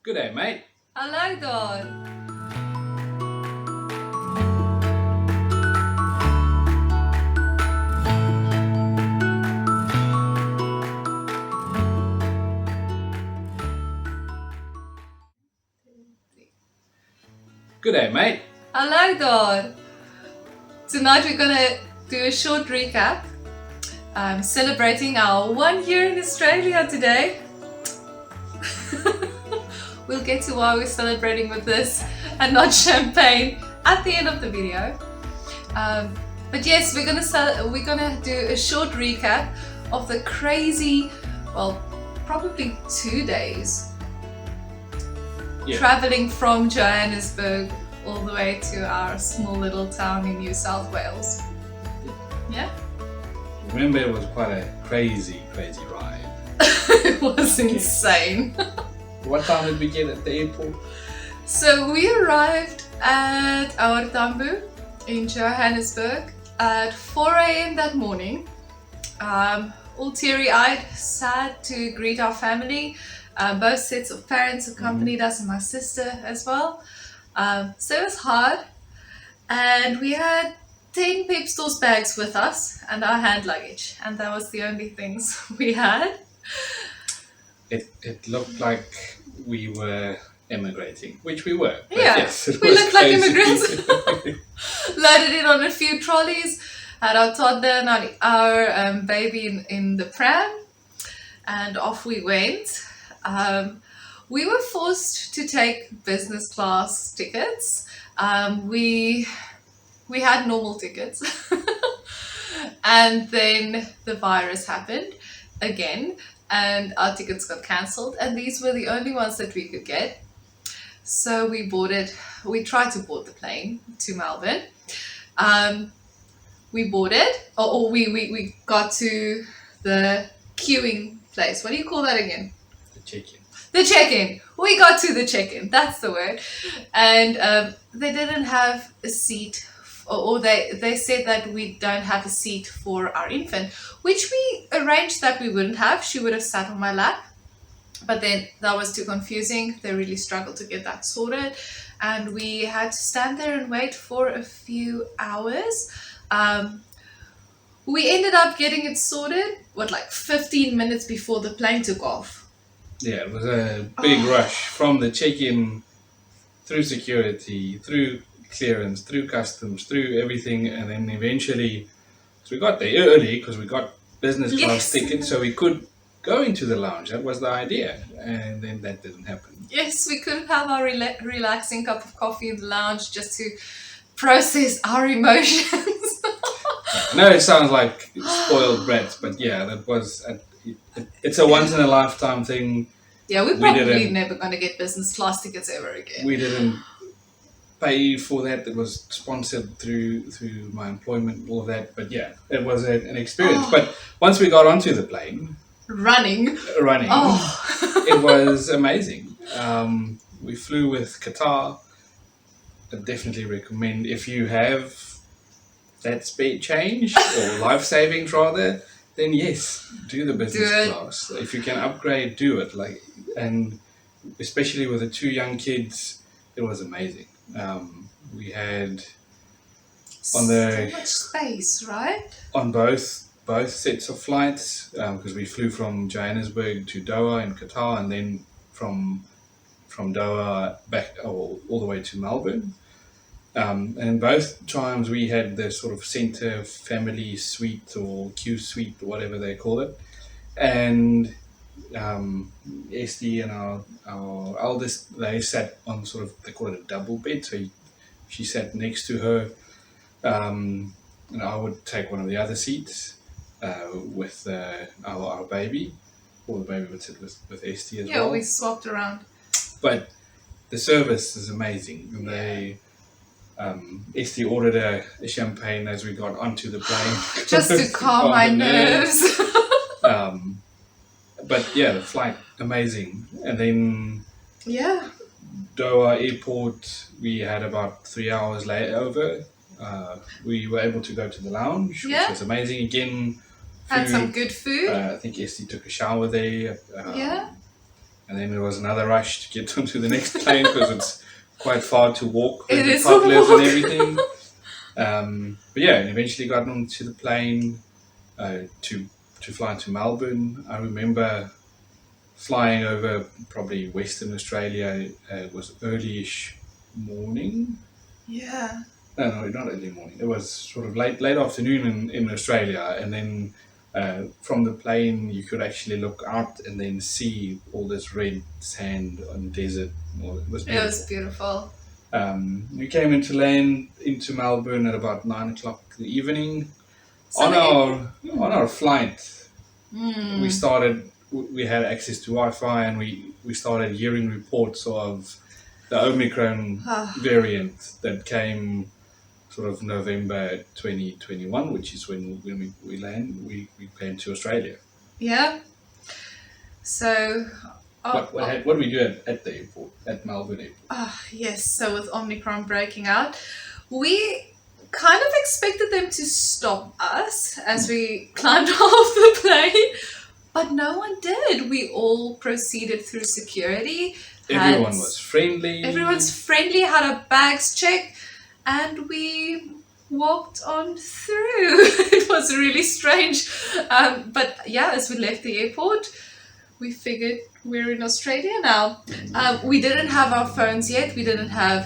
Good day, mate. Hello, Dawn. Good day, mate. Hello, Dawn. Tonight we're gonna do a short recap. Celebrating our 1 year in Australia today. We'll get to why we're celebrating with this and not champagne at the end of the video. But yes, we're gonna do a short recap of the crazy, well, probably 2 days Yeah. traveling from Johannesburg all the way to our small little town in New South Wales. Yeah? Remember, it was quite a crazy ride. It was insane. What time did we get at the airport? So we arrived at our Tambu in Johannesburg at 4 a.m. that morning. All teary-eyed, sad to greet our family. Both sets of parents accompanied us and my sister as well. So it was hard. And we had 10 Pep Stores bags with us and our hand luggage. And that was the only things we had. It looked like we were emigrating, which we were. But Yeah, yes, it we was looked like crazy. immigrants. Loaded in on a few trolleys, had our toddler and our baby in the pram, and off we went. We were forced to take business class tickets. We had normal tickets, and then the virus happened again, and our tickets got cancelled. And these were the only ones that we could get. So we tried to board the plane to Melbourne. We boarded, or we got to the queuing place. What do you call that again? The check-in. The check-in. We got to the check-in, that's the word. And they didn't have a seat, or they said that we don't have a seat for our infant, which we arranged that we wouldn't have. She would have sat on my lap. But then that was too confusing. They really struggled to get that sorted. And we had to stand there and wait for a few hours. We ended up getting it sorted, 15 minutes before the plane took off. Yeah, it was a big rush from the check-in, through security, through clearance, through customs, through everything. And then eventually, so we got there early because we got business class tickets, so we could go into the lounge. That was the idea, and then that didn't happen. Yes, we couldn't have our relaxing cup of coffee in the lounge just to process our emotions. No, it sounds like spoiled brats, but yeah, that was. It's a once in a lifetime thing. Yeah, we're probably never going to get business class tickets ever again. We didn't pay for that. It was sponsored through my employment, all of that. But yeah, it was an experience. But once we got onto the plane, running, it was amazing. We flew with Qatar. I definitely recommend, if you have that spare change or life savings rather, then yes, do the business class. If you can upgrade, do it. And especially with the two young kids, it was amazing. We had on so much space, right? On both sets of flights, because we flew from Johannesburg to Doha in Qatar, and then from Doha back all the way to Melbourne. And both times we had the sort of center family suite or Q suite or whatever they call it. And Esty and our eldest, they sat on sort of, they call it a double bed. So she sat next to her, and I would take one of the other seats with our baby, or the baby would sit with Esty as well. Yeah, we swapped around. But the service is amazing. And they Esty ordered a champagne as we got onto the plane. Just to calm my nerves. But yeah, the flight, amazing. And then yeah, Doha airport, we had about 3 hours layover. We were able to go to the lounge, which was amazing. Again, had some good food. I think Esty took a shower there. Yeah. And then there was another rush to get onto the next plane because it's quite far to walk with It the is a toddlers walk. and everything. But yeah, and eventually got onto the plane to fly to Melbourne. I remember flying over probably Western Australia. It was early-ish morning. Yeah. No, not early morning. It was sort of late afternoon in Australia, and then from the plane you could actually look out and then see all this red sand on desert. Well, it was It was beautiful. beautiful. We came into Melbourne at about 9 o'clock in the evening. So On our flight, we Mm. started. We had access to Wi-Fi, and we started hearing reports of the Omicron Ah, variant that came sort of November 2021, which is when we came to Australia. yeah. So, What do we do at the airport, at Melbourne Airport? yes. So with Omicron breaking out, we kind of expected them to stop us as we climbed off the plane, but no one did. We all proceeded through security. Everyone was friendly. Everyone's friendly, had our bags checked, and we walked on through. It was really strange. But yeah, as we left the airport, we figured we're in Australia now. We didn't have our phones yet. We didn't have.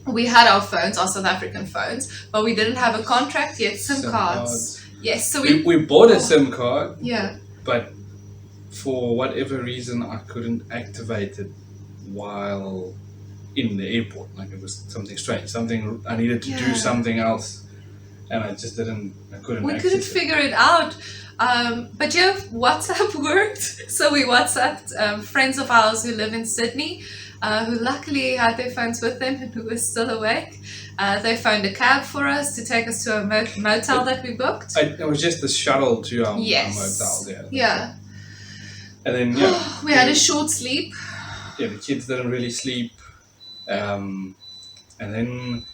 We had our phones, our South African phones, but we didn't have a contract yet. SIM cards. Yes, so We bought a SIM card, yeah. but for whatever reason I couldn't activate it while in the airport. Like it was something strange. Something I needed to do Yeah. something else, and I just didn't. I couldn't. We access couldn't it. figure it out. But yeah, WhatsApp worked. So we WhatsApped friends of ours who live in Sydney, who luckily had their phones with them and who were still awake. They phoned a cab for us to take us to a motel that we booked. It was just the shuttle to our Yes. motel. Yeah. And then We had a short sleep. yeah, the kids didn't really sleep. And then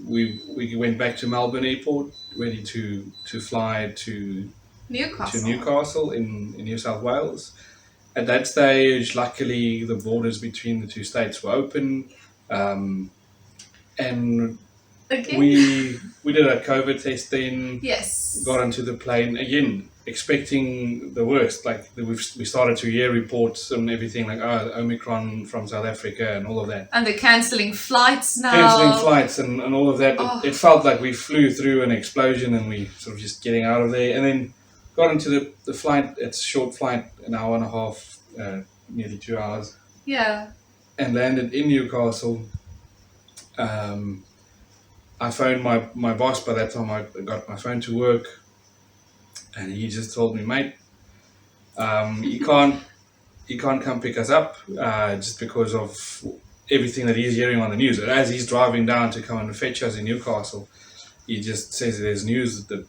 we went back to Melbourne Airport, ready to fly to Newcastle in New South Wales. At that stage, luckily, the borders between the two states were open, and Okay. we did a COVID test then. Yes. Got onto the plane again, expecting the worst. Like we started to hear reports and everything, like Omicron from South Africa and all of that. And they're cancelling flights now. Cancelling flights and all of that. Oh. It felt like we flew through an explosion and we sort of just getting out of there. And then got into the flight. It's a short flight, an hour and a half, nearly 2 hours. Yeah. And landed in Newcastle. I phoned my boss. By that time I got my phone to work. And he just told me, mate, you can't come pick us up just because of everything that he's hearing on the news. As he's driving down to come and fetch us in Newcastle, he just says there's news that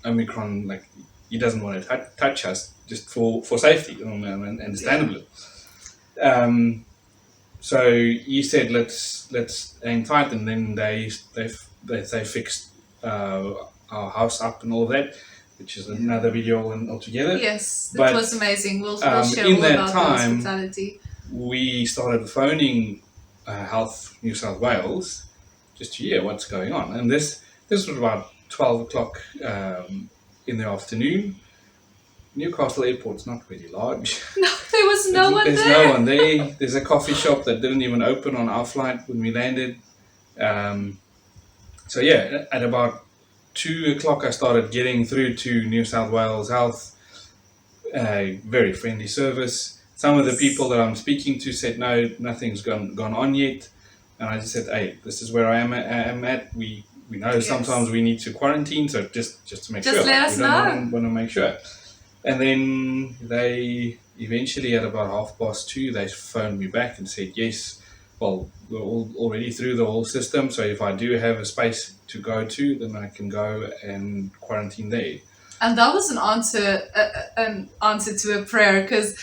Omicron, like, he doesn't want to touch us just for safety, and understandably. So he said let's hang tight, and then they fixed our house up and all of that, which is another video altogether. Yes, it But, was amazing. We'll share in all that about time, the hospitality. We started phoning Health New South Wales just to hear what's going on, and this was about 12 o'clock in the afternoon. Newcastle Airport's not really large. No, there was no one There's there. no one there. There's a coffee shop that didn't even open on our flight when we landed. So yeah, at about 2 o'clock I started getting through to New South Wales Health. Very friendly service. Some of the people that I'm speaking to said no, nothing's gone on yet, and I just said, hey, this is where I am at. We know Yes. sometimes we need to quarantine, so just to make Just sure. let us we know. want to make sure. And then they eventually, at about 2:30, they phoned me back and said, yes, well, we're already through the whole system, so if I do have a space to go to, then I can go and quarantine there. And that was an answer to a prayer, because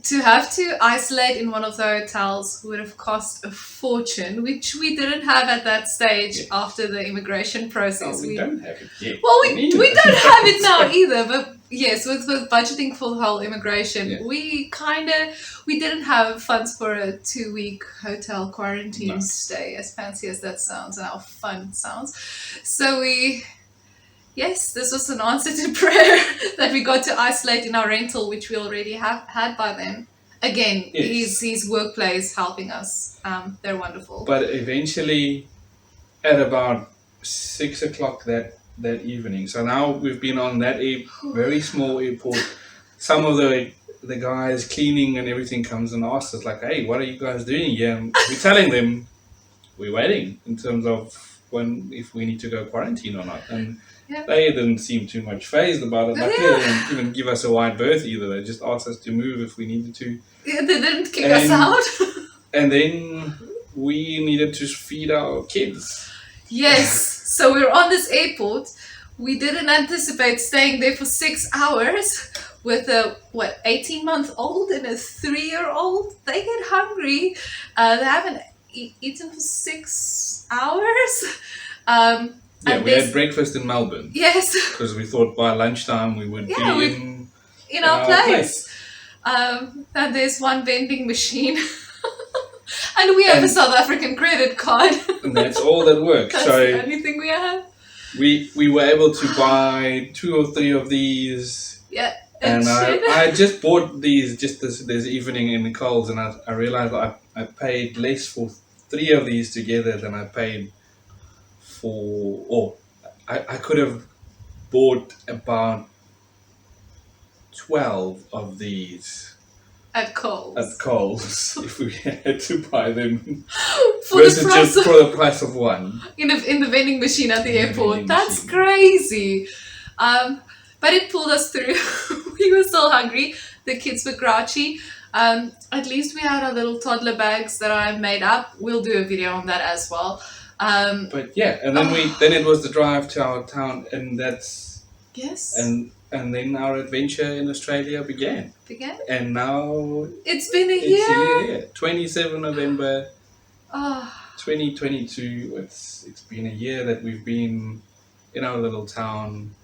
to have to isolate in one of the hotels would have cost a fortune, which we didn't have at that stage after the immigration process. We don't have it yet. Well, we don't have it now either, but Yes, with budgeting for the whole immigration, Yeah. we didn't have funds for a 2-week hotel quarantine No. stay, as fancy as that sounds and how fun it sounds. So yes, this was an answer to prayer that we got to isolate in our rental, which we already have had by then. Again, Yes. his workplace helping us. They're wonderful. But eventually, at about 6 o'clock that evening. So now we've been on that very small airport. Some of the guys cleaning and everything comes and asks us like, "Hey, what are you guys doing here?" And we're telling them we're waiting in terms of if we need to go quarantine or not. And Yeah. they didn't seem too much phased about it. Like Yeah. they didn't even give us a wide berth either. They just asked us to move if we needed to. Yeah, they didn't kick us out. And then we needed to feed our kids. Yes, so we were on this airport. We didn't anticipate staying there for 6 hours with a 18-month-old and a 3-year-old. They get hungry. They haven't eaten for 6 hours. Yeah, we had breakfast in Melbourne. Yes, because we thought by lunchtime we would be in our place. And there's one vending machine. And we have a South African credit card. And that's all that works. That's so the only thing we have. We were able to buy 2 or 3 of these. Yeah. And I just bought these just this evening in the Coles, and I realized I paid less for 3 of these together than I paid for. I could have bought about 12 of these. At Coles, if we had to buy them, versus just for the price of one in the vending machine at the airport. That's crazy. But it pulled us through. We were still hungry. The kids were grouchy. At least we had our little toddler bags that I made up. We'll do a video on that as well. But yeah, and then then it was the drive to our town, and that's yes. And then our adventure in Australia began. And now it's been a year. 27 November 2022. It's been a year that we've been in our little town,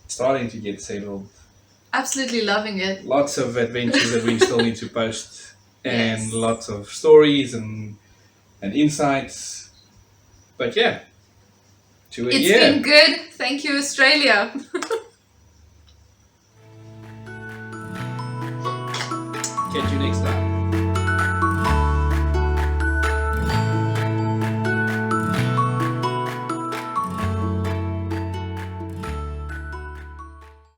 starting to get settled. Absolutely loving it. Lots of adventures that we still need to post, and lots of stories and insights. But yeah, It's been good. Thank you, Australia. Catch you next time.